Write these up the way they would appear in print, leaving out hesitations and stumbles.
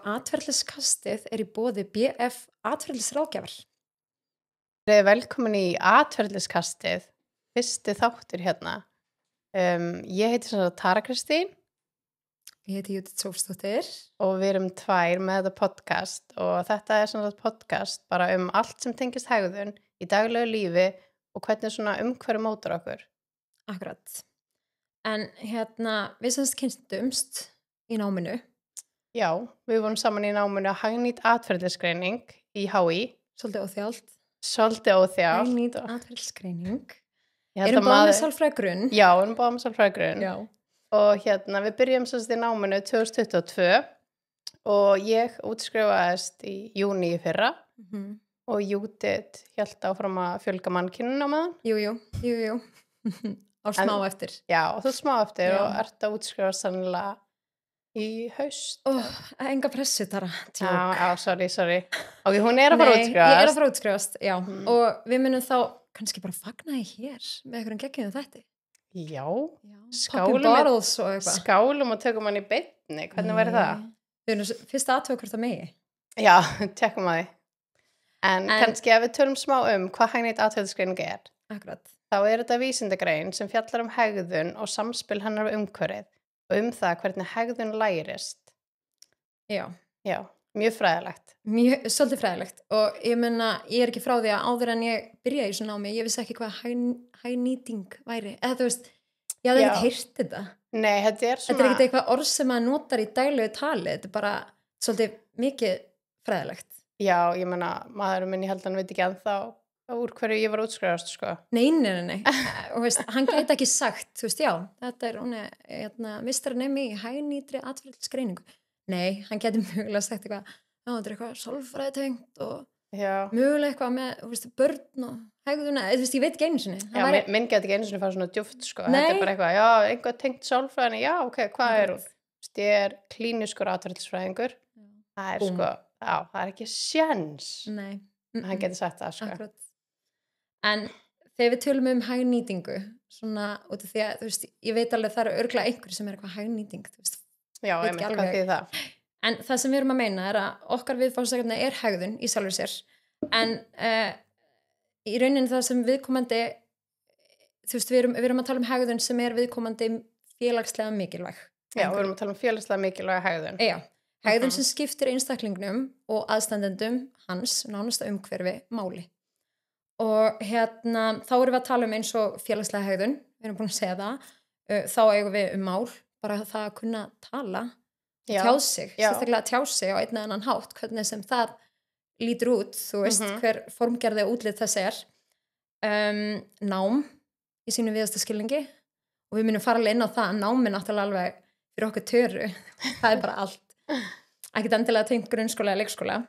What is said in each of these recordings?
Atferliskastið í boði BF atferlisráðgjafar. Þið velkomin í atferliskastið, fyrsti þáttur hérna. Ég heiti sem sagt Tara Kristín Ég heiti Judith Sólsdóttir. og við erum tvær með þetta podcast og þetta sem sagt podcast bara allt sem tengist hegðun í daglegu lífi og hvernig svona umhverfi mótar okkur. Akkurat. En við semst kynntumst í náminu. Já, við vorum saman í náminu hagnýt atferlisgreining í HÍ. Svolítið óþjált. Svolítið óþjált. Hagnýt atferlisgreining. Ég held Erum að báðar með sálfræðigrunn. Já, við erum báðar með sálfræðigrunn. Já. Og við byrjum semst í náminu 2022 og ég útskrifaðist í júní í fyrra og Judith hélt áfram að fjölga mannkyninu á meðan. Jú. Á smá eftir. Já, og þú smá eftir Já. og ert að útskrifa sannlega í haust. Enga pressu, Tara. Já, sorry. Ok, hún er að fara að útskrifast. Ég er að fara að útskrifast, já. Og við munum þá kannski bara fagna hér með einhverjum geggjum þætti. Já. Popping bottles og eitthvað. Skálum og tökum hann í beinni. Hvernig væri það? Við erum fyrst aðtöku hvort það megi. Já, tekum að því. En kannski ef við tölum smá hvað hagnýt atferlisgreining er. Akkurat. Þá er þetta vísindagrein sem fjallar hegðun og samspil hennar við umhverfið og það hvernig hegðun lærist. Já. Já, mjög fræðilegt. Svolítið fræðilegt og ég er ekki frá því að áður en ég byrjaði í svona námi, ég vissi ekki hvað hagnýting væri. Eða þú veist, ég hafði ekki heyrt þetta. Nei, þetta er Þetta er ekki eitthvað orð sem maður notar í daglegu tali, þetta er bara svolítið mikið fræðilegt. Já, ég maðurinn minn, ég held að hann veit ekki ennþá úr hverju ég var útskrifast, sko. Nei. Og veist, hann gæti ekki sagt, þú veist, já, þetta er, hún er meistarnemi í hagnýtri atferlisgreiningu. Nei, hann gæti mögulega sagt eitthvað, já, þetta er eitthvað sálfræðitengt og mögulega eitthvað með, þú veist, börn og hegðuna, þú veist, ég veit ekki einu sinni. Já, minn gæti ekki einu sinni fara svona djúpt, sko. Þetta er bara eitthvað, já, einhvað tengt sálfræðinni, já, ok, hvað er hún? Þú veist, ég er klíniskur atferlisfræðingur. Það er, sko, já, það er ekki sjens. Nei. Hann gæti sagt það, sko. Akkurat. En þegar við tölum hagnýtingu, svona, út af því að, þú veist, ég veit alveg það eru örugglega einhverjir sem eitthvað hagnýting, þú veist. Já, hvað þýðir það? En það sem við erum að meina er að okkar viðfangsefni er hegðun í sjálfur sér, en í rauninni það sem viðkomandi, þú veist, við erum að tala hegðun sem er viðkomandi félagslega mikilvæg. Já, við erum að tala félagslega mikilvæga hegðun. Já, hegðun sem skiptir einstaklingnum og aðstandendum hans, nánasta umhverfi, máli. Og þá erum við að tala eins og félagslega hegðun, við erum búin að segja það, þá eigum við mál, bara það að kunna tala, tjá sig, sérstaklega tjá sig á einn eða annan hátt, hvernig sem það lítur út, þú veist, hver formgerði og útlit þess er, nám í sínu víðasta skilningi og við munum fara alveg inn á það, nám er náttúrulega alveg fyrir okkur töru, það er bara allt, ekkert endilega tengt grunnskóla eða leikskóla.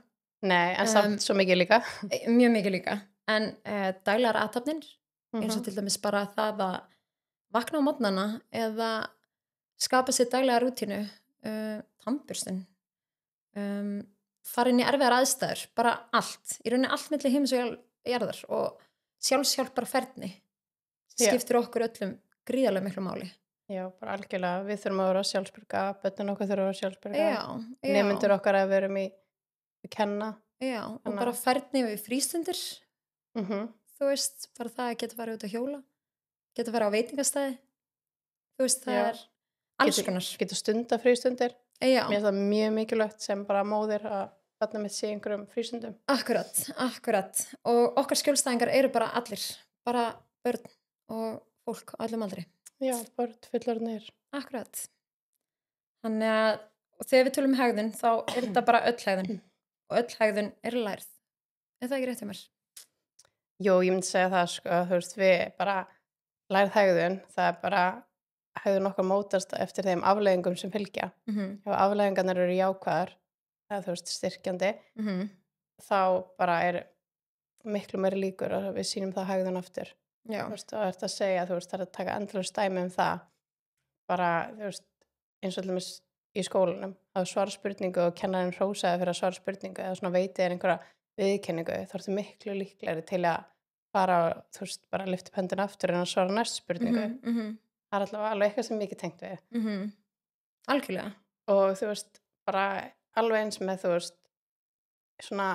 Nei, en samt svo mikið líka. Mjög mikið líka, en daglegar athafnir, eins og til dæmis bara það að vakna á morgnana eða skapa sér daglega rútínu, tannburstin, fara inn í erfiðar aðstæður, bara allt, í rauninni allt milli himins og jarðar og sjálfshjálpar ferni, skiptir okkur öllum gríðarlega miklu máli. Já, bara algjörlega, við þurfum að vera sjálfsbyrga, börnin okkar þurfum að vera sjálfsbyrga, nemendur okkar að vera í kenna. Já, og bara ferni við frístundir, þú veist, bara það að geta farið út að hjóla, geta farið á veitingastæði, þú veist, það er alls konar. Geta stunda frístundir. Já. Mér finnst það mjög mikilvægt sem bara móðir að þarna með sé einhverjum frístundum. Akkurat. Og okkar skjólstæðingar eru bara allir, bara börn og fólk á allum aldri. Já, börn, fullorðnir. Akkurat. Þannig að þegar við tölum hegðun, þá er þetta bara öll hegðun. Og öll hegðun er lærð. Er það ekki rétt hjá mér? Jú, ég myndi segja það, sko, þú veist, við bara lærð hegðun, það er bara hegðun okkar mótast eftir þeim afleiðingum sem fylgja. Ef afleiðingarnar eru jákvæðar, eða þú veist, styrkjandi, þá bara er miklu meiri líkur að við sýnum það hegðun aftur. Já. Þú veist, og ert að segja, þú veist, það er að taka endalaust dæmi það, bara, þú veist, eins og allir í skólanum, að svara spurningu og kennarinn hrósaði fyrir að svara spurningu eða svona veitið einhverja viðkenningu, þá ertu miklu líklegri til að fara, þú veist, bara lyfta upp höndina aftur en að svara næstu spurningu. Það er allavega alveg eitthvað sem mikið tengt við. Algjörlega. Og þú veist, bara alveg eins með, þú veist, svona,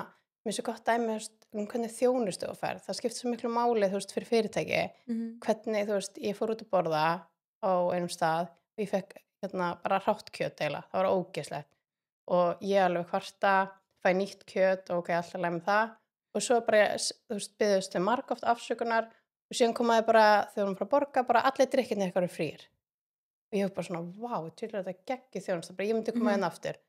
mér svo gott dæmi, þú veist, hvernig þjónustu þú ferð. Það skiptir svo miklu máli, þú veist, fyrir fyrirtæki. Hvernig, þú veist, ég fór út að borða á einum stað og ég fekk bara hrátt kjöt eiginlega. Það var ógeðslegt. Og ég alveg kvarta, fæ nýtt kjöt og ok, alltaf læg með það. Og svo bara, þú veist, byggðust þau margoft afsökunar og síðan komaði bara, þegar hún frá að borga, bara allir drikkirnir eitthvað eru frýr. Og ég hef bara svona, vá, tjóðlega þetta geggjuð þjónusta, bara ég myndi koma inn aftur.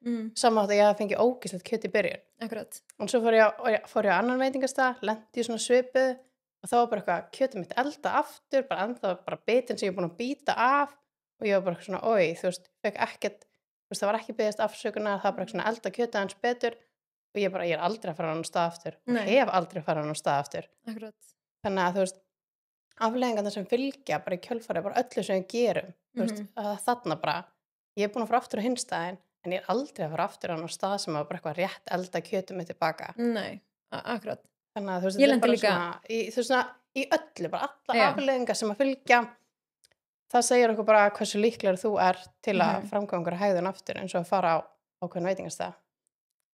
Saman átt að ég hafði fengið ógeðslegt kjöt í byrjun. Akkurat. Og svo fór ég á annan veitingastað, lenti í svona svipuð og þá var bara eitthvað kjötið mitt elda aftur, bara enda bara bitin sem ég er búin að býta af og ég var bara svona, oj, þú veist, fekk ekkert, þú veist, það var ekki beðist afsökunar, það var bara svona elda kjötið hans betur og ég er aldrei að fara á annan stað aftur og hef aldrei að fara á annan stað aftur. Akkurat. Þannig að, þú veist, afleiðingarnar sem fylgja bara í kjölfarið, bara öllu sem við gerum, þú veist, að þarna bara, ég er búin að fara aftur á hinn staðinn, en ég er aldrei að fara aftur á annan stað sem að bara eitthvað rétt elda kjötum mitt tilbaka. Nei, akkurat. Þannig að, þú veist, Ég þetta lendi bara líka þú veist, svona, í öllu, bara alla afleiðingar sem að fylgja, það segir okkur bara hversu líklegur þú er til að framkvæma hegðun aftur eins og að fara á ákveðin veitingastað.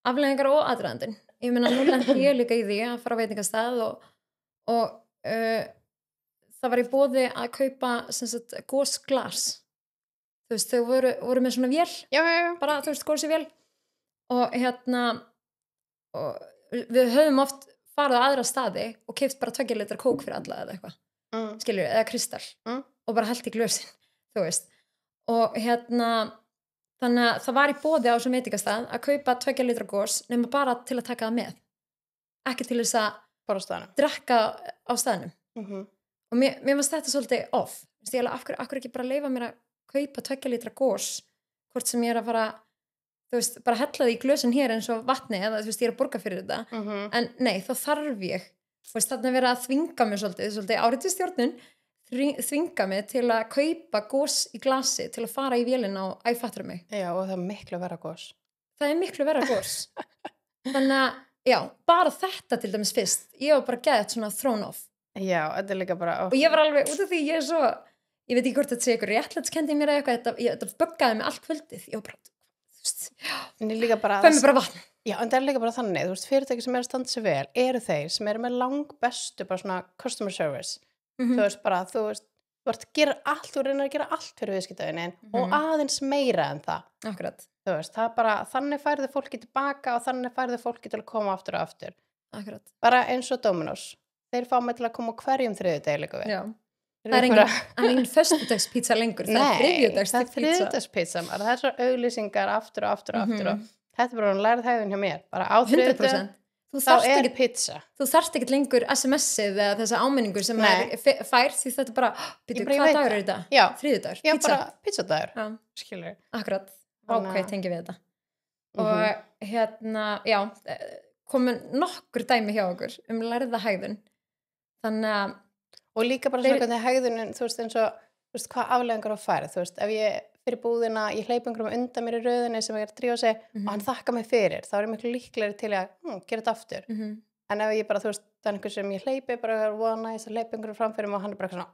Afleiðingar og aðdragandinn. Ég meina, nú lendi ég líka í því að fara á veitingastað og það var í boði að kaupa sem sagt gósglas. Þú veist, þau voru með svona vél. Já. Bara, þú veist, gósi vél. Og og við höfum oft farið á aðra staði og keypt bara 2 litra kók fyrir alla eða eitthvað. Skilur, eða kristall. Og bara hellt í glösin, þú veist. Og þannig að það var í boði á þessum veitingastað að kaupa 2 litra gós nema bara til að taka það með. Ekki til þess að drekka á staðnum. Og mér varst þetta svolítið off. Ég alveg, af hverju ekki bara leyfa mér að kaupa 2 litra gós, hvort sem ég er að fara, þú veist, bara hella því í glösin hér eins og vatni, eða þú veist, ég er að borga fyrir þetta. En nei, þá þarf ég, þú veist, þarna verið að þvinga mig svolítið áritistjórnun, þvinga mig til að kaupa gós í glasi, til að fara í vélina og æfattra mig. Já, og það er miklu verra gós. Það er miklu verra gós. Þannig að, já, bara þetta til dæmis fyrst, ég var bara gæðið svona thrown off. Já, þetta er líka bara og ég var alveg, út af því ég er svo ég veit ekki hvort þetta sé ykkur réttlætskenndi mér eða eitthvað, þetta böggaði mig allt kvöldið ég var bara, þú veist, en ég líka bara fæ mig bara vatn. Já, en það er líka bara þannig, þú veist, fyrirtæki sem er að standa sig vel eru þeir sem eru með langbestu bara svona customer service þú veist bara, þú ert að gera allt, þú reynir að gera allt fyrir viðskiptavinin og aðeins meira en það. Akkurat. Þú veist, það bara, þannig færðu fólki tilbaka og þannig færðu fólki til að koma aftur og aftur. Akkurat. Bara eins og Domino's. Þeir fá mig til að koma hverjum þriðjudegi líka við. Já. Það er engin föstudagspizza lengur, það er þriðjudagspizza. Nei, það er þriðjudagspizza. Það er svo auglýsingar aftur og aftur og aftur og þetta er bara lærið hegðun hjá mér. Bara á þriðjudag, þá er pizza. Þú þarft ekkert lengur SMS-ið eða þessa áminningur sem er fær því þetta bara, býtu, hvað dagur er þetta? Já. Þriðjudagur, pizza. Já, bara pizzadagur, skilur. Akkurat, ok, tengi við þetta. Og já, komin nokkur dæmi hjá okkur lærða hegðun. Þannig að og líka bara svona hvernig hegðunin, þú veist, eins og þú veist, hvað afleiðingar á færð, þú veist, ef ég fyrir búðina, ég hleyp einhverjum undan mér í röðinni sem ég er að drífa sig og hann þakka mig fyrir, þá er ég miklu líklegri til að gera þetta aftur, en ef ég bara, þú veist, það er einhver sem ég hleypi bara voða næst að hleypa einhverjum framfyrir og hann er bara svona,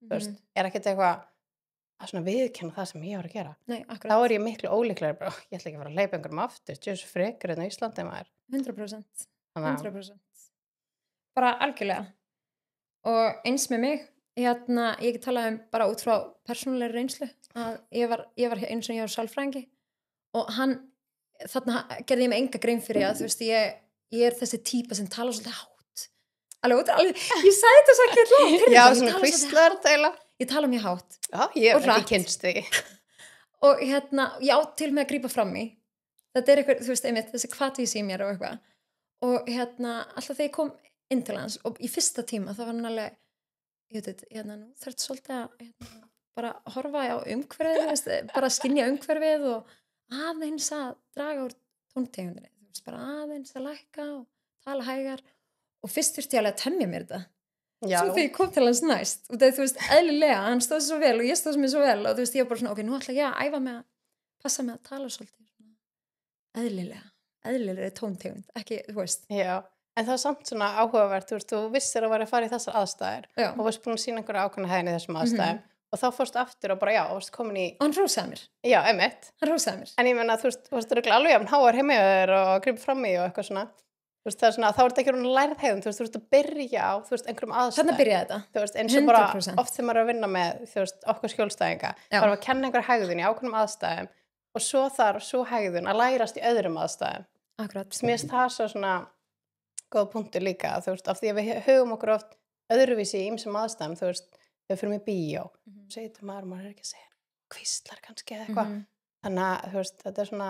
þú veist, er ekkert eitthvað að svona viðkenna það sem ég var að gera. Nei, þá er ég miklu ólíklegri bara, ég ætla ekki að fara að hleypa einhverjum aftur, just frekar en á Íslandi maður. 100%. 100%. Bara algjörlega. Og eins með mig, ég ekki talaði bara út frá persónulegri reynslu að ég var eins og ég var sálfræðingi og þarna gerði ég mig enga grein fyrir að þú veist, ég er þessi típa sem tala svolítið hátt. Alveg, ég sagði þetta svo ekki lágt. Já, svona kvistlar teila. Ég tala mjög hátt. Já, ég hef ekki kynst því. Og já, til með að grípa fram í. Þetta er eitthvað, þú veist, einmitt, þessi hvatvís í mér og eitthvað. Og alltaf þegar ég kom inn til hans og í fyrsta tíma það var hann alveg ég veit, nú þarf svolítið að bara horfa á umhverfið bara skynja umhverfið og aðeins að draga úr tóntegundinni, þú veist, bara aðeins að lækka og tala hægar og fyrst þurfti ég alveg að temja mér þetta svo þegar ég kom til hans næst og það, þú veist, eðlilega, hann stóð svo vel og ég stóð mér svo vel og þú veist, ég var bara svona, ok, nú ætla ég að æfa mig að passa mig að tala svolítið eðlilega tóntegund, ekki, þú veist. Já. En það er samt svona áhugavert, þú veist, þú vissir að vera að fara í þessar aðstæður og varst búin að sína einhverja ákveðna hegðun í þessum aðstæðum og þá fórst aftur og bara já, og varst komin í, og hann hrósaði mér, já, einmitt. en ég meina, þú veist örugglega alveg jafn háar heima hjá þér og gríp fram í og eitthvað svona, þú veist, það er svona, þá er þetta ekki hún lærð hegðun, þú veist að byrja á, þú veist, einhverjum aðstæðum. Þarna byrjaði þetta, þú veist, eins og bara 100%. oft þegar maður er að vinna með, þú veist, okkur skjólstæðinga, Já. bara að kenna einhver hegðun í ákveðnum aðstæðum og svo þarf svo hegðun að lærast í öðrum aðstæðum. akkurat, Mér finnst það svo svona góð punktur líka, þú veist, af því að við hugum okkur oft öðruvísi í ýmsum aðstæðum, þú veist, við fyrir með bíó, segir maður er ekki að segja, hvíslar kannski eða eitthvað, þannig að, þú veist, þetta er svona,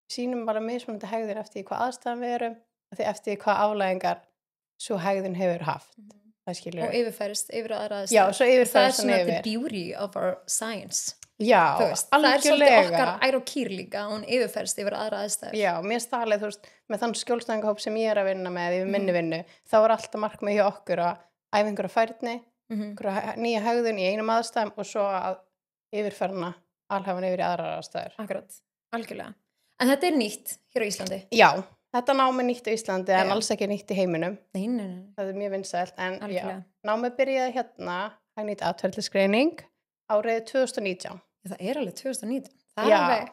sýnum bara mismunandi hegðun eftir í hvað aðstæðum við erum, því eftir í hvað afleiðingar svo hegðun hefur haft, það skilur. og yfirfærist yfir aðra Já, aðstæður. svo það er yfirfærist svona hann the yfir. beauty of our science. Já, Þú veist, það er svolítið algjörlega. okkar ær og kýr líka, hún yfirfærist yfir aðra aðstæður. Já, mér stálið, þú veist, með þann skjólstæðingahóp sem ég er að vinna með yfir minni vinnu, þá er alltaf markmið hjá okkur að æfa einhverja færni, einhverja nýja hegðun í einum aðstæðum og svo að yfirferna alhafan yfir í aðrar aðstæður. Akkurat, algjörlega. En þetta er nýtt hér á Íslandi. Já, þetta námi nýtt á Íslandi en Já. alls ekki nýtt í heiminum. Nei. Það er mjög vinsælt, en Algjörlega. já, námi byrjaði hérna, hagnýtt atferðlisgreining, árið 2019. Það er alveg 2019. Það Já. er alveg,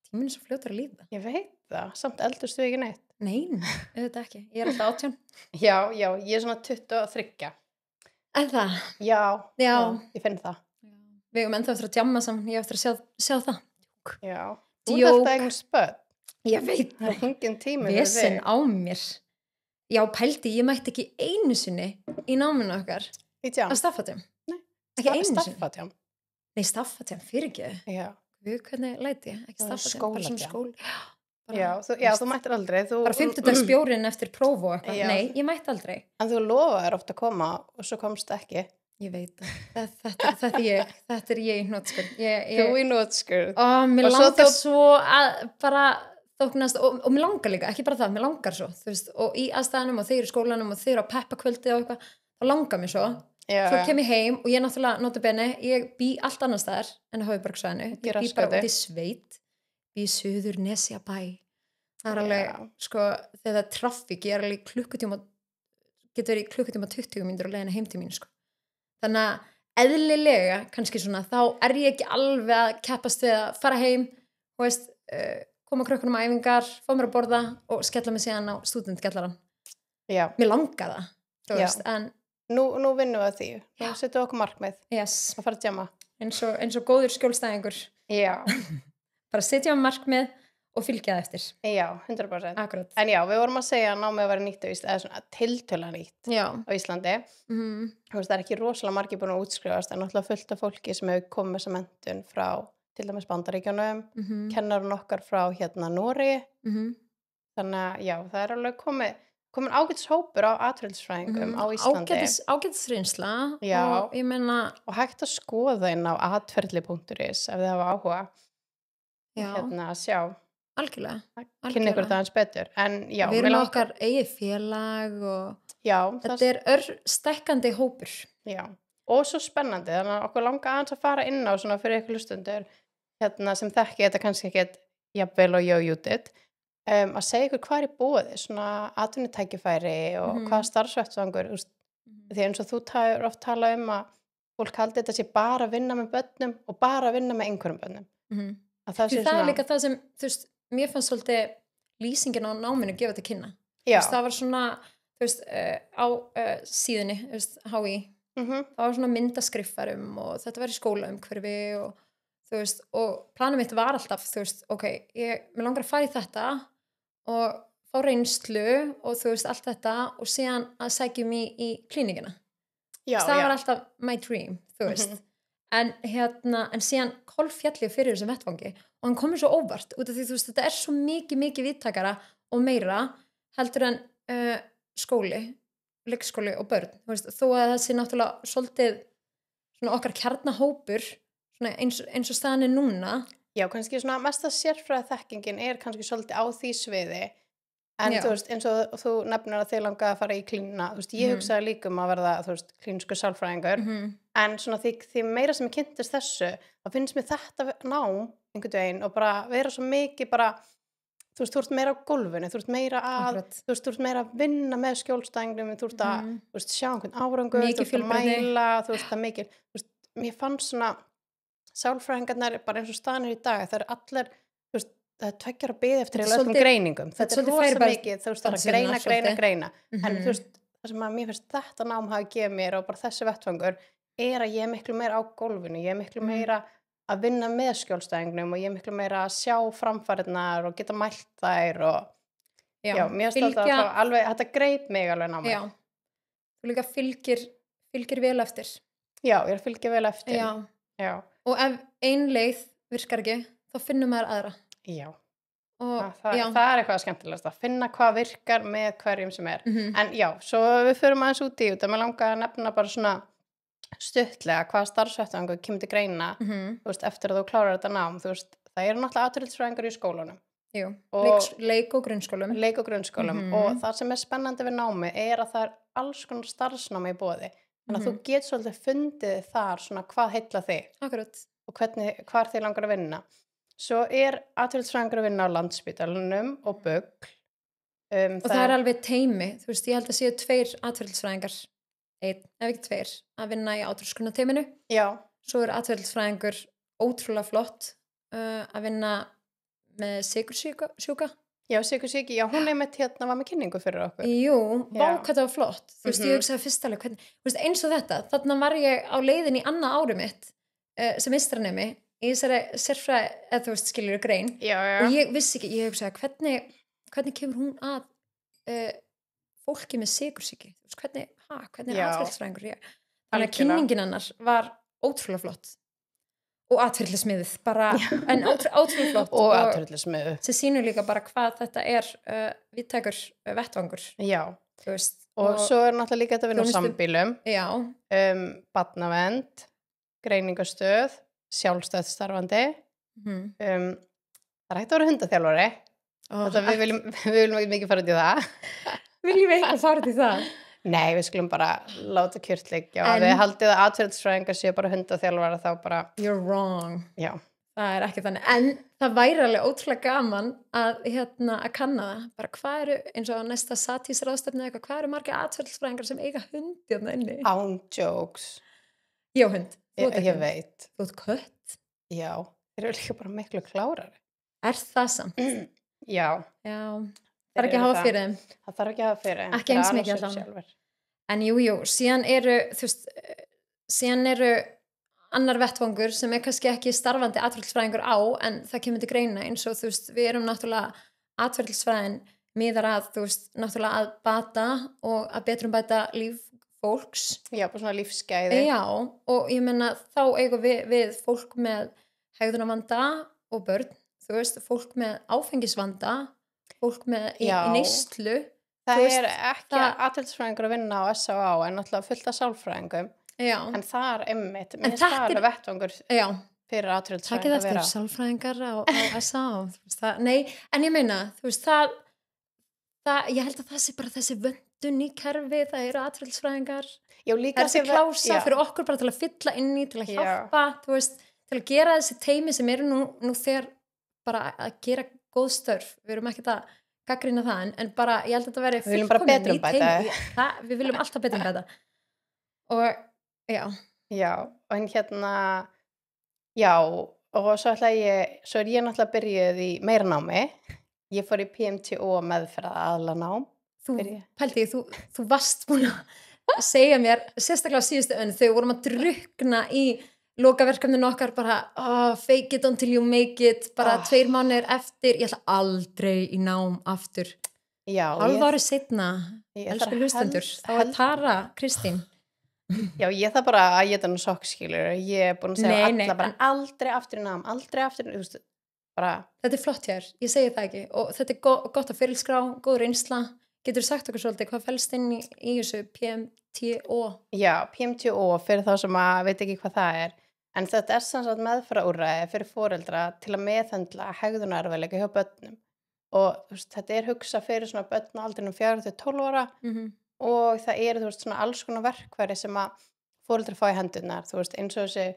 tíminn er svo fljótur að líða. Ég veit það, samt eldurstu ekki neitt. Nei, auðvitað ekki. Ég er alltaf 18. Já, ég er svona 23. En það, Já, ég finn það. við erum ennþá eftir að djamma saman, ég hef eftir að sjá það. Já, þú Djók. ert alltaf eigin spöð. Ég veit Það er engin tími fyrir vesen þig. á mér. Já, pældi, ég mætti ekki einu sinni í náminu okkar Í tjám. að staffatjum. Nei. Ekki einu sinni. Staffatjám. Nei, staffatjum, fyrir ekki. Já, Við, hvernig læti ég? Ekki Það er staffatjum, bara svona skólatjám. skól. Bara, já, þú mættir aldrei. bara 50 spjórin eftir próf og eitthvað. Já. Nei, ég mætti aldrei. En þú lofaðir ofta að koma og svo komst ekki. Ég veit það. Þetta er ég í hnótskurð. Þú í nótskurð. Mér Og svo langar þú- svo að bara þóknast, og mér langar líka, ekki bara það, mér langar svo, þú veist, og í aðstæðanum og þeir í skólanum og þeir á peppakvöldi og eitthvað, þá langar mér svo. Já, Svo kem ég heim og ég náttúrulega, nota bene, ég bý allt annars staðar en á Höfuðborgarsvæðinu. Ég bý bara Raskati. út í sveit, bý í Suður Nesjabæ. Það er alveg, Já. sko, þegar það er traffík, ég er alveg í klukkutíma, getur verið í klukkutíma 20 mínútur á leiðina heim til mín, sko. Þannig að eðlilega, kannski svona, þá er ég ekki alveg að keppast við að fara heim, þú veist, koma krökkunum á æfingar, fá mér að borða og skella mig síðan á stúdentgellaran. já. Mér langar það, þú Já. veist, en Nú vinnum við að því. Nú setjum við okkur markmið yes, að fara að djama. eins og góður skjólstæðingur. Já, Bara setja á markmið og fylgja það eftir. já, 100%. Akkurat. En já, við vorum að segja að námið að vera nýtt á Íslandi, eða svona tiltöla nýtt Já. á Íslandi. Þú veist, það er ekki rosalega margir búin að útskrifast, en náttúrulega fullt af fólki sem hefur komið með þessa menntun frá til dæmis Bandaríkjunum, kennarinn okkar frá hérna Noregi, þannig að já, það er alveg komin ágætis hópur á atferlisfræðingum á Íslandi Ágætisreynsla Já. og ég meina, og hægt að skoða inn á atferli.is ef þið hafa áhuga já, hérna að sjá, algjörlega. kynna ykkur það eins betur, en já, Við mig erum langar- okkar eigið félag og já, þetta er stækkandi hópur. já, og svo spennandi, þannig að okkur langar aðeins að fara inn á svona fyrir ykkur hlustundur hérna sem þekki þetta kannski ekkert jafnvel og Júdit, að segja ykkur hvað er í bóði, svona atvinnutækifæri og hvað starfsvettvangur, því eins og þú oft tala að fólk haldi þetta sé bara að vinna með börnum og bara að vinna með einhverjum börnum. Að það Því sé það er svona, líka það sem, þú veist, mér fannst svolítið lýsingin á náminu gefa til kynna. Þú já, veist, það var svona, þú veist, á síðunni, þú veist, HÍ, það var svona myndaskriffarum og þetta var í skólaumhverfi og þú veist, og planum mitt var alltaf, þú veist, ok, mér langar að fara í þetta og fá reynslu og þú veist, allt þetta og síðan að sækjum í klínikina. já, Það já, var alltaf my dream, þú veist. En síðan kolfjalli fyrir þessum vettvangi og hann komur svo óvart út af því, þú veist, þetta er svo mikið viðtakara og meira heldur en skóli, leikskóli og börn, þú veist, þó að þessi náttúrulega svolítið svona okkar kjarnahópur svona eins og staðan er núna. já, kannski svona mesta sérfræða þekkingin er kannski svolítið á því sviði, en Já. þú veist, eins og þú nefnir að þið langaði að fara í klínina, þú veist, ég hugsaði líka að verða, þú veist, klínisku sálfræðingur, en svona því meira sem ég kynntist þessu, þá finnst mér þetta nám einhvern veginn og bara vera svo mikið bara, þú veist, þú ert meira á gólfinu, þú ert meira að, Akkurat. þú veist, þú ert meira að vinna með skjólstæðingnum, þú ert að, þú veist, sjá einhvern árangur, Mikið þú ert að fjölbreytni. mæla, þú veist, það mikið, þú veist, mér fannst svona sálfræðingarnar bara eins og staðan í dag, það allir, þú veist, það 2 ára bið eftir öllum greiningum, þetta svolítið rosa færibært mikið, þú veist, það sinnar, svolítið. greina, en þú veist, það sem að mér finnst þetta nám hafi gefið mér og bara þessi vettvangur að ég miklu meira á gólfinu, ég miklu meira að vinna með skjólstæðingnum og ég miklu meira að sjá framfarirnar og geta mælt þær og mér finnst þetta alveg, þetta greip mig alveg ná mig. Þú líka fylgir vel eftir. Já, ég fylgja vel eftir. Já. Og ef ein leið virkar ekki, þá finnum maður aðra. Já. Og, það er eitthvað skemmtilegast að finna hvað virkar með hverjum sem er. En já, svo við förum aðeins út í þetta, mér langar að nefna bara svona stuttlega hvaða starfsvettvangur kemur til greina, þú veist, eftir að þú klárar þetta nám, þú veist, það eru náttúrulega atferlisfræðingar í skólunum. Jú, leik og grunnskólum. Og það sem er spennandi við námi er að það er alls konar starfsnámi í boði, þannig að þú getur svolítið fundið þar svona hvað heilla þig. Akkurat. Og hvar þig langar að vinna. Svo er atferlisfræðingur að vinna á Landspítalanum og BUGL. Og það er alveg teimi, þú veist, ég held að séu 2 atferlisfræðingar, ef ekki 2, að vinna í átrúskunarteiminu. Já. Svo er atferlisfræðingur ótrúlega flott að vinna með sykursjúka. Já, sykursjúki, já, hún með hérna var með kynningu fyrir okkur. Jú, hvað það var flott. Þú veist, ég hugsaði fyrst alveg hvernig, þú veist, eins og þetta, þarna var ég á leiðin í annað ári mitt sem meistaranemi í þessari sérfræði, eða þú veist, skiljur grein. Já. Og ég vissi ekki, ég hugsaði hvernig kemur hún að fólki með sykursjúki? Þú veist, hvernig er atferlisfræðingur? Þannig að kynningin hennar var ótrúlega flott. Og atferlismiðið, bara, en ótrúlega flott. Og atferlismiðið. Sem sýnur líka bara hvað þetta er víðtækur vettvangur. Já. Þú veist. Og svo er náttúrulega líka þetta að vinna á sambýlum. Já. Barnavernd, greiningastöð, sjálfstætt starfandi. Það er hægt að vera hundaþjálfari. Við viljum ekki mikið fara út í það. Viljum við ekki fara út í það? Nei, við skulum bara láta kjört liggja og við haldið að atferlisfræðingar séu bara hundaþjálfara þá bara... You're wrong. Já. Það er ekki þannig. En það væri alveg ótrúlega gaman að kanna það. Bara hvað eru, eins og næsta satísráðstefni eitthvað, hvað eru margir atferlisfræðingar sem eiga hundi þarna inni? Án jokes. Já, hund. Ég veit. Þú ert kött? Já. Þeir eru líka bara miklu klárari. Er það samt? Já. Það er ekki að hafa fyrir þeim. Það þarf ekki að hafa fyrir þeim. Ekki eins mikið alltaf. En jú, síðan eru annar vettvangur sem er kannski ekki starfandi atferlisfræðingur á, en það kemur til greina eins og þú veist, við erum náttúrulega atferlisfræðin miðar að, þú veist, náttúrulega að bata og að betrumbæta líf fólks. Já, bara svona lífsgæði. Já, og ég meina þá eigum við fólk með hegðunarvanda og börn, þú veist, fólk með áfengisvanda, fólk með í neyslu. Það er ekki atferlisfræðingur að vinna á S.A.A. en náttúrulega fullt af sálfræðingum. Já. En það er einmitt, mér finnst það alveg vettvangur fyrir atferlisfræðingur að vera. Það eftir sálfræðingar á S.A.A. Nei, en ég meina, þú veist, ég held að það sé bara þessi vöndun í kerfi, það eru atferlisfræðingar. Já, líka þessi klása fyrir okkur bara til að fylla inn í, til að hjálpa, þú veist, til að gera þessi teimi sem eru nú þegar bara að gera góð störf. Við erum ekki að gagnrýna það, en bara, ég held að þetta veri við viljum bara betrumbæta. Við viljum alltaf betrumbæta. Og, en hérna, og svo er ég náttúrulega byrjuð í meira námi. Ég fór í PMTO meðferð aðlanám. Þú varst búin að segja mér, sérstaklega á síðustu önn, þau vorum að drukna í lokaverkefninu okkar bara fake it until you make it, bara 2 mánuðir eftir, ég ætla aldrei í nám aftur. Já. Hálfa ári seinna, elsku hlustendur, þá er Tara Kristín. Já, ég það bara að ég þannig sokkskilur, ég er búin að segja alla bara aldrei aftur í nám, aldrei aftur, þú veist, bara. Þetta er flott hér, ég segi það ekki, og þetta er gott að fyrilskrá, góð reynsla. Getur sagt okkur svolítið, hvað felst inn í þessu PMTO? Já, PMTO fyrir þá sem að veit ekki hvað það er. En þetta er samsagt meðferðarúrræði fyrir foreldra til að meðhöndla hegðunarerfiðleika hjá börnum. Og veist, þetta er hugsað fyrir svona börn á aldrinum 4-12 ára og það eru þú veist svona alls konar verkfæri sem að foreldrar fá í hendurnar. Þú veist eins og þessi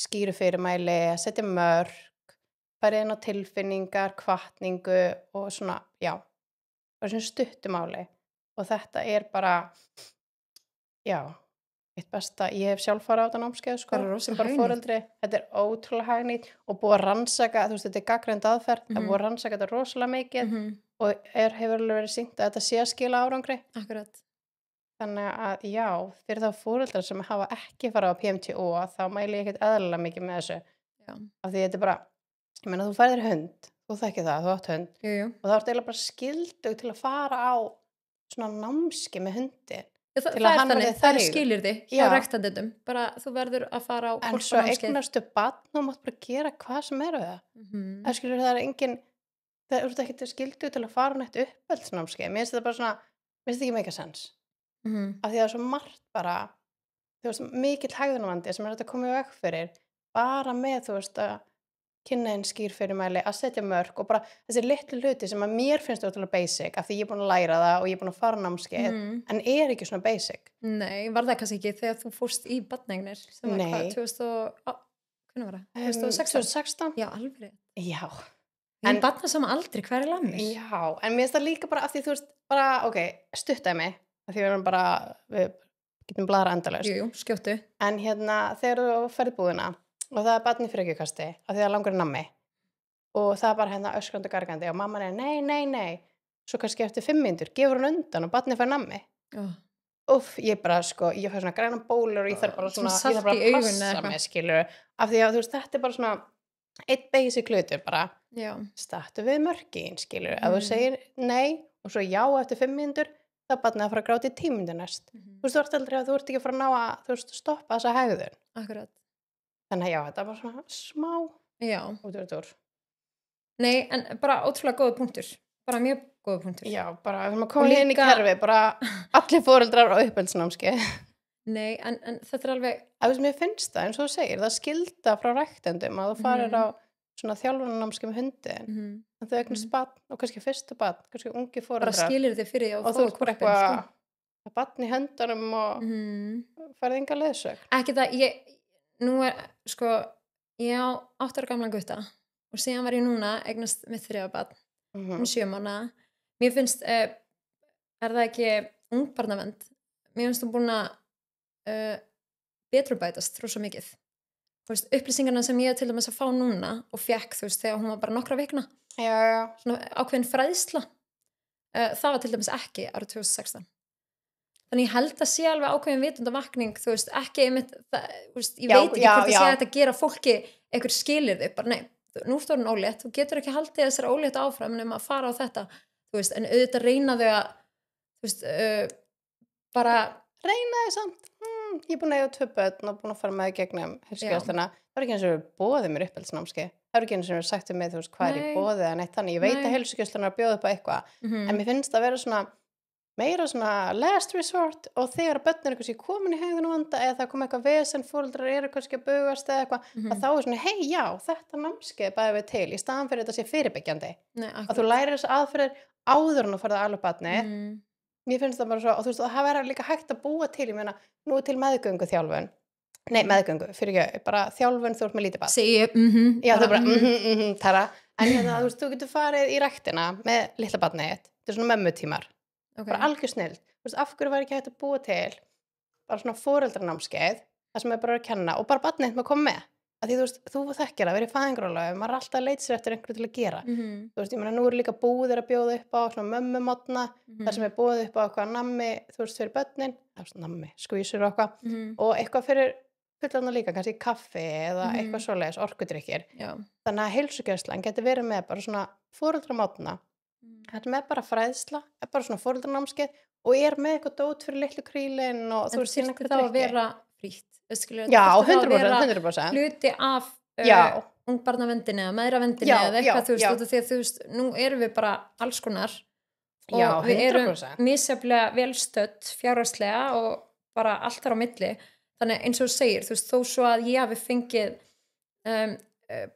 skýru fyrirmæli, að setja mörk, fara inn á tilfinningar, hvatningu og svona, bara svona stuttumáli. Og þetta er bara, eitt besta, ég hef sjálf farið á þetta námskeið sko, Bara rosa sem bara hagnýtt. foreldri, þetta ótrúlega hagnýtt og búið að rannsaka, þú veist, þetta gagnreynd aðferð, það búið að rannsaka þetta rosalega mikið og hefur alveg verið sýnt að þetta sé að skila árangri. Akkurat. Þannig að já, fyrir þá foreldrar sem hafa ekki farið á PMTO þá mæli ég ekkert eðlilega mikið með þessu. Já. Af því þetta bara, ég meina þú færðir hund, þú þekkir það, þú átt hund Jú. og það er eiginlega bara skildug til að fara á svona námski með hundin. Það Til að er hann þannig, verði það er þægur. skilyrði hjá Já. rektandendum. Bara þú verður að fara á En svo eignastu barn og mátt bara gera hvað sem er við það. Það skilur það er engin, það er ekki skildug til að fara neitt uppeldsnámskeið. Mér finnst þetta bara svona, mér finnst þetta ekki make sense. Af því að það er svo margt bara, þú veist, mikill hegðunarvandi sem er þetta komið veg fyrir, bara með, þú veist, að kynna einn skýrfyrirmæli, að setja mörk og bara þessi litlu hluti sem að mér finnst ótrúlega basic, af því ég er búin að læra það og ég er búin að fara á námskeið, en er ekki svona basic. Nei, var það kannski ekki þegar þú fórst í barneignir sem var Nei. hvað, 2000 var það? 2016? 2016? Já, alveg. Já. En barna sama aldrei, hver er lammir? Já, en mér finnst það líka bara af því þú veist, bara, ok, stuttaði mig, af því við erum bara, við getum bladra endalaust. Jú, skjóttu. En hérna, þegar þú ferð búðina og það er barn í frekjukasti af því það langar í nammi og það er bara hérna öskrandi og gargandi og mamma er nei, svo kannski eftir 5 mínútur gefur hún undan og barnið fær nammi. Úff, ég bara sko, ég fær svona græna bólur og ég þarf bara svona, ég þarf bara að passa mig, skilur, af því að þú veist, þetta er bara svona eitt basic hlutur bara, stattu við mörkin, skilur, ef þú segir nei og svo já eftir 5 mínútur, þá er barnið að fara að gráta í 10 mínútur næst. Þú veist, þú ert aldrei að þú ert ekki að fara að ná að, þú veist, stoppa þessa hegðun. Akkurat. Þannig að já, þetta var svona smá útúr. Nei, en bara ótrúlega góða punktur. Bara mjög góða punktur. Já, bara við erum að koma inn í kerfi, bara allir foreldrar á uppeldsnámskeið. Nei, en þetta er alveg... Það sem ég finnst það, eins og þú segir, það skilda frá ræktendum að þú farir á svona þjálfunarnámskeið með hundin. En þau eignast barn og kannski fyrsta barn, kannski ungi foreldrar. Bara skilir þið fyrir því og þú ert bara eitthvað að barn í höndunum og farið enga leiðsögn. Ekki það, nú er, sko, ég á 8 ára gamlan gutta og síðan var ég núna eignast með 3 barn, 7 mánaða. Mér finnst, er það ekki ungbarnavend? Mér finnst þú búin að betrurbætast rosa mikið. Þú veist, upplýsingarna sem ég til dæmis að fá núna og fekk, þú veist, þegar hún var bara nokkra vikna. Já. Svona ákveðin fræðsla. Það var til dæmis ekki árið 2016. Þannig ég held að sé alveg ákveðin vitundavakning, þú veist, ekki einmitt, þú veist, ég veit ekki hvort það sé að gera fólki einhver skilyrði, bara nei, nú er það ólétt, þú getur ekki haldið þessar ólétt áfram nema að fara á þetta, þú veist, en auðvitað reyna þau að, þú veist, bara... Reyna þau samt, ég er búin að eiga 2 börn og búin að fara með þau gegnum heilsugæsluna, það er ekki eins og við bóðið mér uppeldsnámskeið, það er ekki eins og við sagt um mig, þú veist, hvað er í bóðið eða neitt þannig, ég veit að heilsugæsluna er að bjóða upp á eitthvað, en mér finnst að vera svona meira svona last resort og þegar börn eru kannski komin í hegðunarvanda eða það kom eitthvað vesen, foreldrar eru kannski að bugast eða eitthvað, að þá er svona, hei já, þetta námskeið bæði við til, í staðan fyrir þetta sé fyrirbyggjandi, að þú lærir þess aðferðir áður en þú farið að ala barnið. Mér finnst það bara svo, og þú veist, það verður líka hægt að búa til, ég meina, nú er til meðgöngu þjálfun, fyrir ekki, bara þjálfun þú ert með lítið barn. Já, þú bara, tara, en hérna, þú veist, þú getur farið í ræktina með litla barnið, þetta er svona mömmutímar. Bara algjör snill, þú veist, af hverju var ekki hægt að búa til bara svona foreldranámskeið það sem er bara að kenna og bara barnið með að koma með að því þú veist, þú þekkir að vera í fæðingarorlofi, maður er alltaf að leita sér eftir einhverju til að gera þú veist, ég meina nú er líka búðir að bjóða upp á svona mömmumotna, þar sem er búið upp á eitthvað nammi, þú veist, fyrir börnin nammi, skvísur og eitthvað og eitthvað fyrir fullorðna líka, kannski kaffi eða eitthvað svoleiðis, orkudrykkir þannig að heilsugæslan getur verið með bara svona foreldramotna. Þetta með bara fræðsla, er bara svona foreldranámskeið og er með eitthvað dót fyrir litlu krílin og þú veist, þurfti þá að vera frítt. Já, 100%. Hluti af ungbarnavendinni eða meðravendinni eða eitthvað, þú veist, því að þú veist, nú erum við bara alls konar og við erum misjafnlega velstödd fjárhagslega og bara allt þar á milli. Þannig eins og þú segir, þú veist, þó svo að ég hafi fengið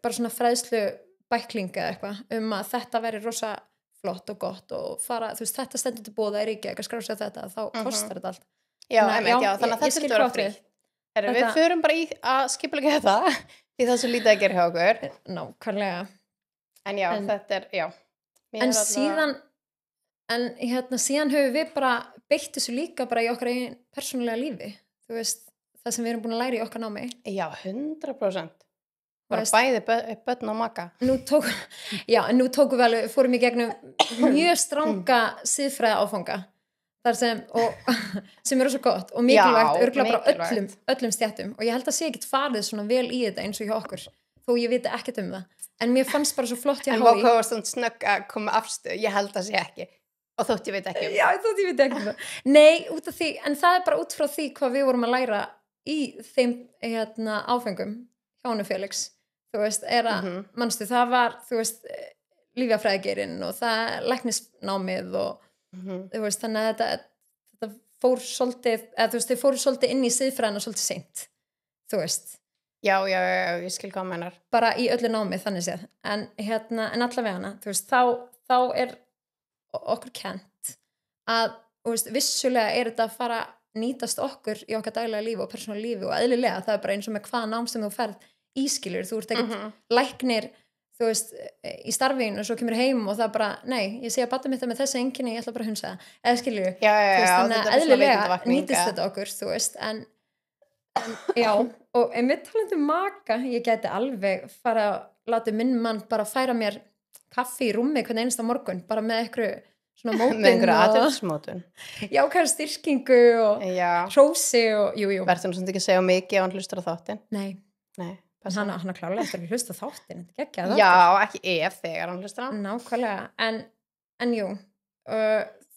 bara svona fræðslu bæklinga eða eitthvað að þetta veri rosa flott og gott og fara, þú veist, þetta stendur til boða í ríki, eitthvað skráð sér þetta, þá kostar þetta allt. Þannig að þetta er vera frítt. Við förum bara í að skipulega þetta því það sem lítið að gera hjá okkur. Nákvæmlega. En já, þetta er, En síðan, síðan höfum við bara beitt þessu líka bara í okkar eigin persónulega lífi, þú veist, það sem við erum búin að læra í okkar námi. Já, 100%. Bara Veist, bæði börn og maka. nú tókum við alveg, fórum í gegnum mjög stranga siðfræði áfanga þar sem er svo gott og mikilvægt, örugglega bara öllum stjættum og ég held að sé ekkert farið svona vel í þetta eins og hjá okkur, þó ég viti ekkert um það, en mér fannst bara svo flott hjá En hvað var svona snögg að koma afstöð, ég held að sé ekki og þótt ég veit ekki um Já, þótt ég veit ekki um það. Nei, út af því, en það bara út frá því hvað við vorum að læra í þeim áfengum hjá honum Felix, þú veist, manstu, það var, þú veist, lífjafræðigeirinn og það læknisnámið og þú veist, þannig að þetta fór svolítið, eða þú veist, þau fóru svolítið inn í siðfræðina svolítið seint, þú veist. Já, ég skil hvað meinar. Bara í öllu námið, þannig séð. En allavega þú veist, þá er okkur kennt að, þú veist, vissulega er þetta að fara nýtast okkur í okkar daglega lífi og persónulega lífi og eðlilega, það er bara eins og með hvaða nám sem þú ferð ískilur, þú ert ekkert læknir, þú veist, í starfinu og svo kemur heim og það bara, nei, ég sé að badda mitt með þessi einkenni, ég ætla bara að hunsa það, eða skilur já, þannig að eðlilega nýtist þetta okkur, þú veist, en já, og einmitt talandi maka, ég gæti alveg fara að láta minn mann bara færa mér kaffi í rúmi hvern einasta morgun, bara með einhverju svona mótun með einhverju aðeinsmótun jákvæða styrkingu og hrósi og jú. Verður nú svona ekki að segja mikið ef hann hlustar á þáttinn? Nei. Hann að klálega eftir að hlusta þáttinn Já, ekki ef þegar hann hlustar á nákvæmlega, en jú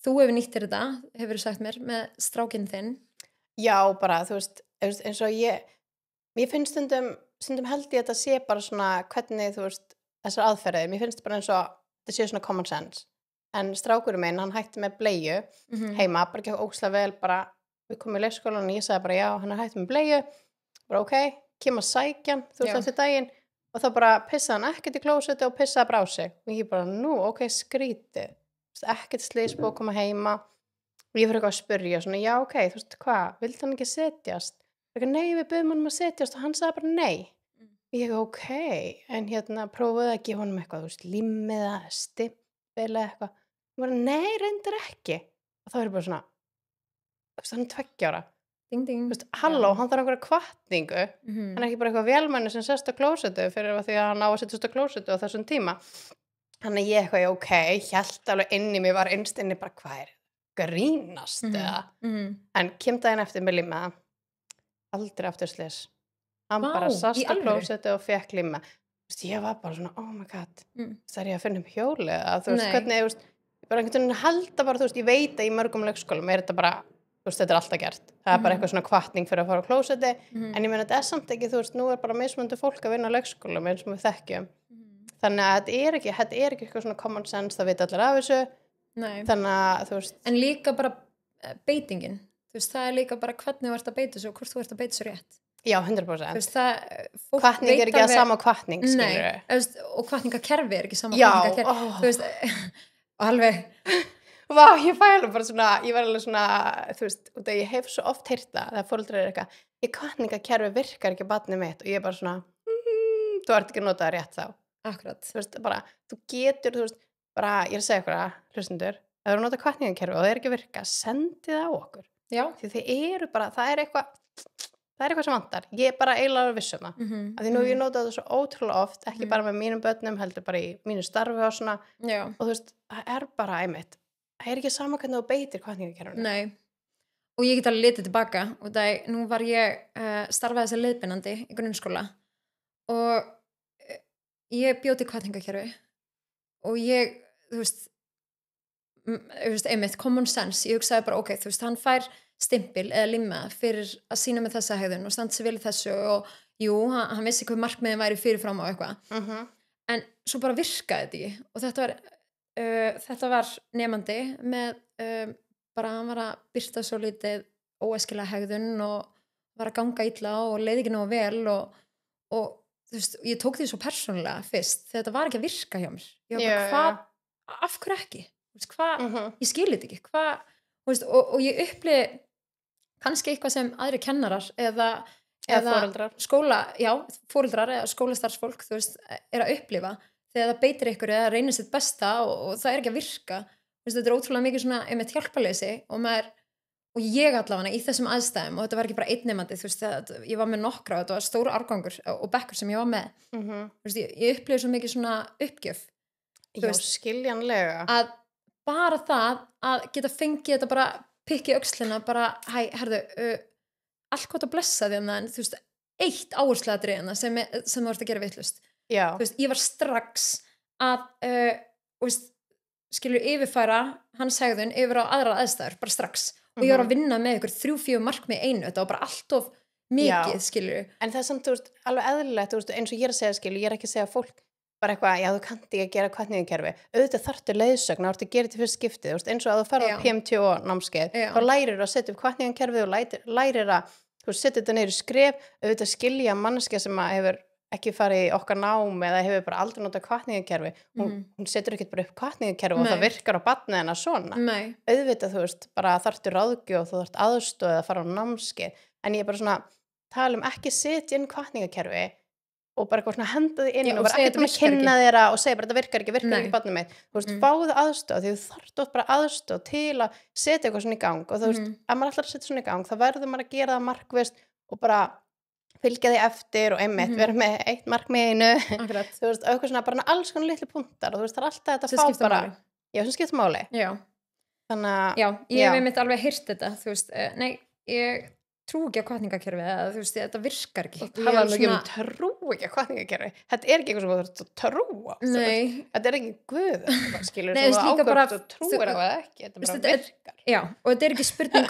þú hefur nýttir þetta, hefur sagt mér með strákinn þinn Já, bara, þú veist, eins og ég finnst stundum held ég að þetta sé bara svona hvernig, þú veist, þessar aðferðir, mér finnst bara eins og þetta sé svona common sense en strákurinn minn, hann hætti með bleiu heima, bara ekki ókslega vel bara, við komum í leikskólan og ég sagði bara já, hann hætti með bleiu, bara ok kemur að sækja hann, þú veist, eftir daginn og þá bara pissaði hann ekkert í klósetti og pissaði bara á sig og ég bara, nú, ok, skrítið ekkert slísbók koma heima og ég fyrir eitthvað að spyrja, svona, já, ok, þú veist, hvað, vildi hann ekki setjast? Nei, við byrjum hann að setjast og hann sagði bara nei ég, ok, en prófaði að gefa honum eitthvað, þú veist, limmið eða stimpil eða eitthvað ég bara, nei, reyndar ekki og þá er ég bara svona, þú veist, hann er 2 ára ding, ding. Þú veist, halló, hann þarf einhverja hvatningu hann er ekki bara eitthvað vélmenni sem sest á klósetu fyrir því að hann á að setjast á klósetu á þessum tíma þannig ég eitthvað, ok, hélt alveg inn í mig var innst inni bara, hvað er grínast eða en kem daginn eftir með limma aldrei aftur slis hann bara sast á klósetu og fekk limma þú veist, ég var bara svona, oh my god það er ég að finna upp hjólið eða þú veist, hvernig, þú veist, ég bara einhvern veginn halda bara, þú veist, ég veit að í mörgum leikskólum er þetta bara þú veist, þetta er alltaf gert það er bara eitthvað svona hvatning fyrir að fara á klósetti en ég meina, þetta er samt ekki, þú veist, nú er bara mismunandi fólk að vinna á leikskólum eins og við þekkjum þannig að þetta er ekki eitthvað svona common sense, það veit allir af þessu þannig að, þú veist en líka bara beitingin þú veist, það er líka bara hvernig þú ert að beita þessu og hvort þú ert að beita þessu rétt já, 100% þú veist, hvatning er ekki að sama hvatning, skilur og hvatningakerfi er ekki sama hvatningakerfi þú veist, og alveg Vá, ég fæ alveg bara svona, ég var alveg svona, þú veist, út af ég hef svo oft heyrt það, þegar foreldrar eitthvað, hvatningakerfi virkar ekki á barnið mitt og ég er bara svona, þú ert ekki að nota það rétt þá. Akkurat. Þú veist, bara, þú getur, þú veist, bara, ég er að segja eitthvað, hlustendur, ef þú eru að nota hvatningakerfi og það er ekki að virka, sendi það á okkur. Já. Því þið eru bara, það er eitthvað sem vantar. Ég er bara eiginlega viss um það. Af því nú hef ég notað það svo ótrúlega oft, ekki bara með mínum börnum, heldur bara í mínu starfi og svona. Já. Og þú veist, það er bara einmitt. Það er ekki sama hvernig þú beitir hvatningakerfinu. Nei. Og ég get alveg litið tilbaka og það, nú var ég starfaði sem leiðbeinandi í grunnskóla og ég bjóti hvatningakerfi og ég, þú veist, einmitt, common sense, ég hugsaði bara, ok, þú veist, hann fær stimpil eða limma fyrir að sína með þessa hegðun og standa sér vel í þessu og jú, hann vissi hvað markmiðin væri fyrirfram á eitthvað. En svo bara virkaði þetta ekki og þetta var nemandi með bara hann var að byrta svo lítið óæskilega hegðun og var að ganga illa og leið ekki nógu vel og þú veist, ég tók því svo persónulega fyrst þegar þetta var ekki að virka hjá mér ég var bara, af hverju ekki? Ég skil þetta ekki og ég upplifði kannski eitthvað sem aðri kennarar eða foreldrar foreldrar eða skólastarfsfólk þú veist, er að upplifa þegar það beitir ykkur eða reynir sitt besta og það er ekki að virka veist, þetta er ótrúlega mikið svona með hjálparleysi og maður og ég allavega í þessum aðstæðum og þetta var ekki bara einn nemandi, þú veist, ég var með nokkra og þetta var stór árgangur og bekkur sem ég var með þú veist, ég upplifði svo mikið svona uppgjöf Já, skiljanlega að bara það að geta fengið þetta bara pikki öxlina bara, hæ, herðu allt gott að blessa því en þú veist, eitt áhersluatriðina sem þú ert að gera vitlaust Já, þú veist, ég var strax að veist, skilur yfirfæra hans hegðun yfir á aðra aðstæður, bara strax og ég var að vinna með ykkur 3-4 markmið einu, þetta var bara allt of mikið, Já. skilur en það er samt, þú veist, alveg eðlilegt, þú veist, eins og ég er að segja, skilur, ég er ekki að segja að fólk bara eitthvað, já, þú kannt ekki að gera hvatningakerfi, auðvitað þarftu leiðsögn, þú ert að gera þetta fyrst skiptið, þú veist, eins og að þú ferð á Já. PMTO námskeið, Já. þá lærir að setja upp hvatningakerfið og lærir að, þú veist, setja þetta niður í skref, auðvitað skilja manneskja sem að hefur ekki farið í okkar nám eða hefur bara aldrei notað hvatningakerfi, hún setur ekkert bara upp hvatningakerfi og Nei. það virkar á barnið hennar svona. Nei, Auðvitað, þú veist, bara þarftu ráðgjöf og þú þarft aðstoð eða fara á námskeið, en ég er bara svona tala ekki setja inn hvatningakerfi og bara eitthvað svona henda því inn Já, og og bara segja ekkert þetta að virkar kynna þeirra og segja bara þetta virkar ekki Nei. barnið mitt, þú veist, fáðu aðstoð því þú þarft oft bara aðstoð til að setja eitthvað svona í gang og þú veist, ef maður ætlar að setja svona í gang þá verður maður að gera það markvisst og bara fylgja því eftir og einmitt vera með eitt markmið í einu akkurat þú veist, eitthvað svona bara alls konar litlu punktar og þú veist, það er alltaf þetta Sem að fá skipta bara máli. já, sem skipta máli Já, þannig að já, ég Já. hef einmitt alveg heyrt þetta, þú veist, nei, ég trú ekki á hvatningakerfi eða þú veist, þetta virkar ekki og tala nú ekki trú ekki að hvatningakerfi þetta er ekki eitthvað sem þú þarft að trúa Nei, þetta er ekki guð skilur Nei, sem þú þú veist, líka bara- ákvörð og trúir á eða ekki þetta Veistu, bara þetta er- virkar já, og þetta er ekki spurning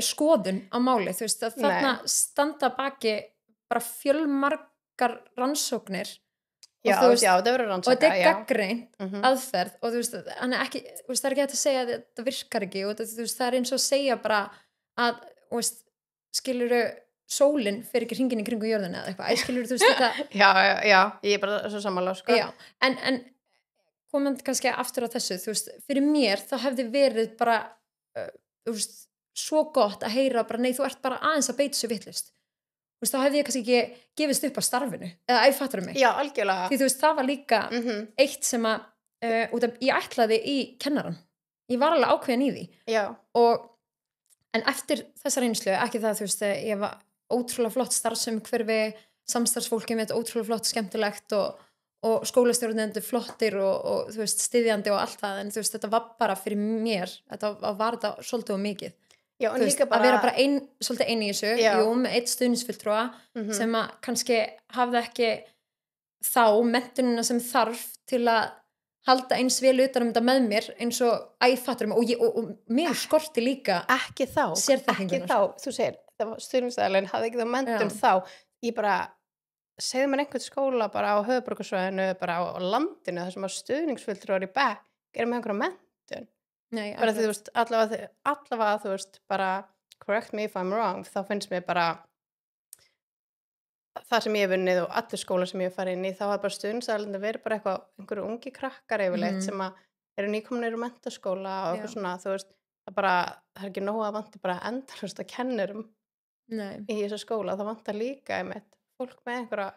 skoðun á máli, þú veist, að þarna standa baki bara fjölmargar rannsóknir já, þú veist, já, þetta verður og þetta rannsaka er já. gaggreint aðferð og þú veist, hann er ekki, þú veist, það er ekki hægt að segja að þetta virkar ekki og þú veist, það er eins og að segja bara að, þú veist, skiluru sólin fer ekki hringin í kringu jörðina eða eitthvað, skiluru, þú veist, þetta já, ég er bara svo sammála sko. já, en komandi kannski aftur á þessu, þú veist, fyrir mér þá hefði verið bara þú veist, svo gott að heyra bara, nei, þú ert bara aðeins að beita svo vitlaust þú veist, þá hefði ég kannski ekki gefist upp á starfinu, eða æfattur mig já, algjörlega því þú veist, það var líka eitt sem að út af, ég ætlaði í kennaran ég var alveg ákveðin í því já, en eftir þessa reynslu, ekki það, þú veist, ég var ótrúlega flott starfsumhverfi, samstarfsfólki með ótrúlega flott, skemmtilegt og skólastjórnendur flottir og þú veist, styðjandi og allt það, en þú veist, þetta var bara fyrir mér, þetta var þetta svolítið og mikið, já, en þú veist, líka bara að vera bara svolítið ein í þessu, Já. jú, með eitt stuðnisfulltrúa sem að kannski hafði ekki þá menntunina sem þarf til að halda eins vel utan þetta með mér eins og æfattur mig og mér skorti líka ekki þá, Sérþekkinguna, ekki þá þú segir, það var stuðningsaðalinn hafði ekki þá menntun Já. þá, ég bara segði mér einhvern skóla bara á höfuðborgarsvæðinu bara á landinu, þar sem að stuðningsfulltrúar í bekk er með einhverja menntun Nei, bara því, þú veist, allavega þú veist, bara correct me if I'm wrong, þá finnst mér bara það sem ég hef unnið og allir skóla sem ég hef farið inn í, þá var bara stuðningsaðalinn að vera bara eitthvað, einhverju ungi krakkar yfirleitt sem að eru nýkomnir úr menntaskóla og eitthvað Já. svona, þú veist, það er ekki nóg að vanta bara endalaust að kennurum Nei. í þessu skóla, það vantar líka einmitt fólk með einhverja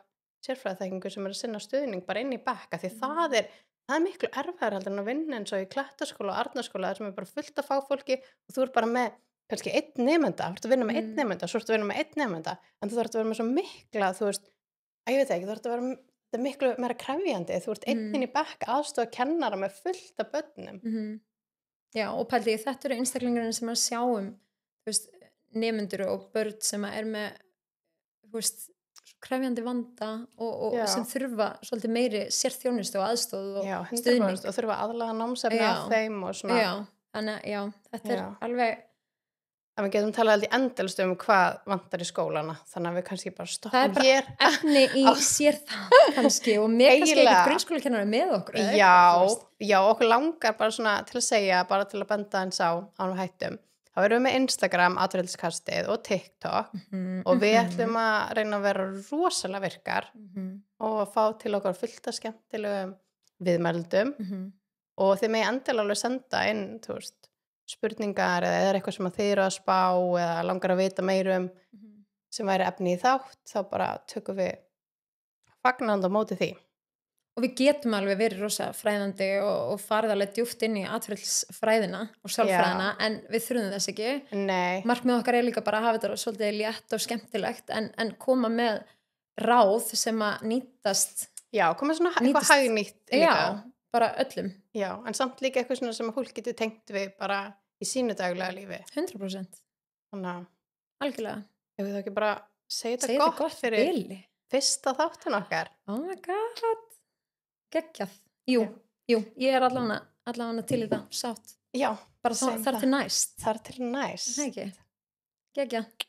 sérfræðiþekkingu sem er að sinna stuðning bara inn í bekka því það er miklu erfæðar heldur en að vinna eins og í Klettaskóla og Arnarskóla þar sem er bara fullt að fá fólki og þú er bara með kannski einn nemenda, þú ert að vinna með einn nemenda svo ert að vinna með einn nemenda en þú þarf að vera með svo mikla, þú veist, ég veit ekki þú þarf að vera, þetta er miklu meira krefjandi þú ert einn inn í bekka aðstofa kennara með fullt af börnum Já, og pældi ég, þetta eru einstaklingurinn sem að sjáum, þú veist, nemendur og börn sem að er með, þú veist, svo krefjandi vanda og Já. sem þurfa svolítið meiri sérþjónustu og aðstoð og Já, stuðning. 100% og þurfa aðlaga námsefni Já. að þeim og svona Já, þannig að, já, þetta er Já. alveg, að við getum talað alltaf endalst hvað vantar í skólana þannig að við kannski bara það stoppum er bara hér efni í sér það kannski og með kannski Eiginlega. ekkert grunnskólakennari með okkur. eða já, eitthvað, þú veist. já, okkur langar bara svona til að segja, bara til að benda eins á ánum hættum, þá erum við með Instagram atverðilskastið og TikTok og við ætlum að reyna að vera rosalega virkar og að fá til okkar fullt af skemmtilegum viðmeldum og þið megi endilega alveg senda inn, þú veist, spurningar eða er eitthvað sem að þið eru að spá eða langar að vita meirum sem væri efni í þátt, þá bara tökum við fagnandi á móti því. og við getum alveg verið rosa fræðandi og farið alveg djúpt inn í atferlisfræðina og sjálffræðina en við þurfum þess ekki. Nei. Markmið okkar líka bara að hafa þetta svolítið létt og skemmtilegt en koma með ráð sem að nýtast. Já, koma svona eitthvað hagnýtt líka. Já, bara öllum. Já, en samt líka eitthvað svona sem að fólk getur tengt við bara í sínu daglega lífi. 100%. Þannig að algjörlega. Ef við þá ekki bara segja þetta gott fyrir Billy. Fyrsta þáttin okkar. Oh my god. Geggjað. Jú, ég allavega til í það, sátt. Já. Bara þar til næst. Þar til næst. Það ekki. Geggjað.